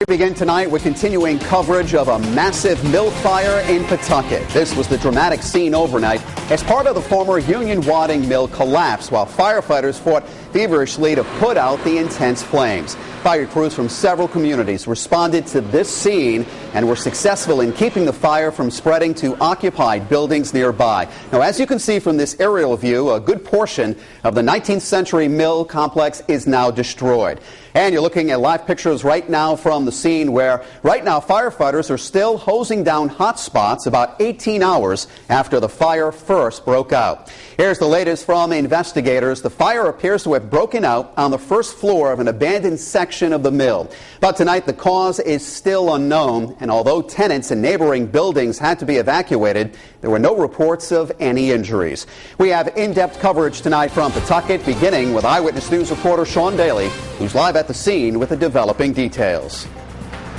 We begin tonight with continuing coverage of a massive mill fire in Pawtucket. This was the dramatic scene overnight as part of the former Union Wadding Mill collapse while firefighters fought feverishly to put out the intense flames. Fire crews from several communities responded to this scene and were successful in keeping the fire from spreading to occupied buildings nearby. Now, as you can see from this aerial view, a good portion of the 19th century mill complex is now destroyed. And you're looking at live pictures right now from the scene where right now firefighters are still hosing down hot spots about 18 hours after the fire first broke out. Here's the latest from investigators. The fire appears to have broken out on the first floor of an abandoned section of the mill. But tonight the cause is still unknown, and although tenants in neighboring buildings had to be evacuated, there were no reports of any injuries. We have in-depth coverage tonight from Pawtucket, beginning with Eyewitness News reporter Sean Daly, who's live at the scene with the developing details.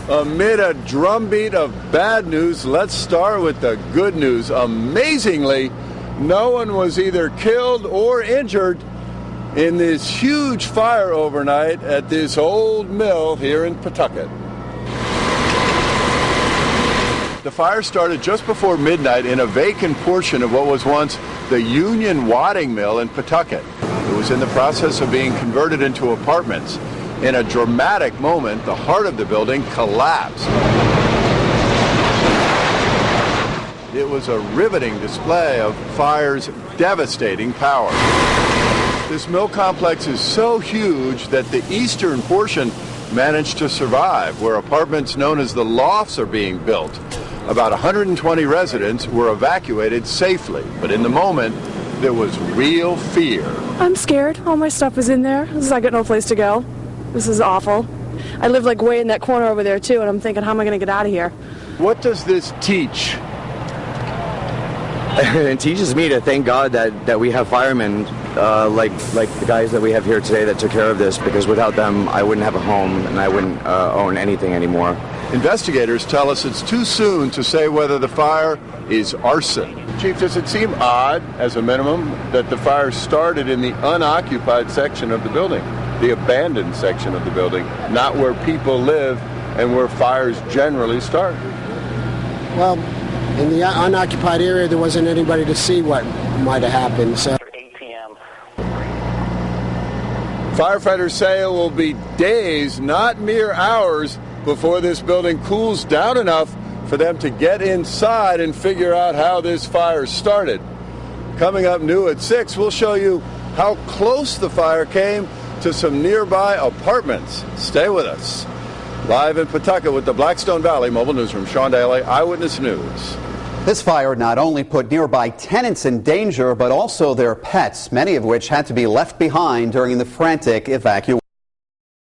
Amid a drumbeat of bad news, let's start with the good news. Amazingly, no one was either killed or injured in this huge fire overnight at this old mill here in Pawtucket. The fire started just before midnight in a vacant portion of what was once the Union Wadding Mill in Pawtucket. It was in the process of being converted into apartments. In a dramatic moment, the heart of the building collapsed. It was a riveting display of fire's devastating power. This mill complex is so huge that the eastern portion managed to survive, where apartments known as the lofts are being built. About 120 residents were evacuated safely, but in the moment, there was real fear. I'm scared. All my stuff is in there. I got no place to go. This is awful. I live like way in that corner over there too, and I'm thinking, how am I going to get out of here? What does this teach? It teaches me to thank God that we have firemen like the guys that we have here today that took care of this, because without them I wouldn't have a home and I wouldn't own anything anymore. Investigators tell us it's too soon to say whether the fire is arson. Chief, does it seem odd, as a minimum, that the fire started in the unoccupied section of the building, the abandoned section of the building, not where people live and where fires generally start? Well, in the unoccupied area, there wasn't anybody to see what might have happened. So. 8 p.m. Firefighters say it will be days, not mere hours, before this building cools down enough for them to get inside and figure out how this fire started. Coming up new at 6, we'll show you how close the fire came to some nearby apartments. Stay with us. Live in Pawtucket with the Blackstone Valley Mobile Newsroom, Sean Daly, Eyewitness News. This fire not only put nearby tenants in danger, but also their pets, many of which had to be left behind during the frantic evacuation.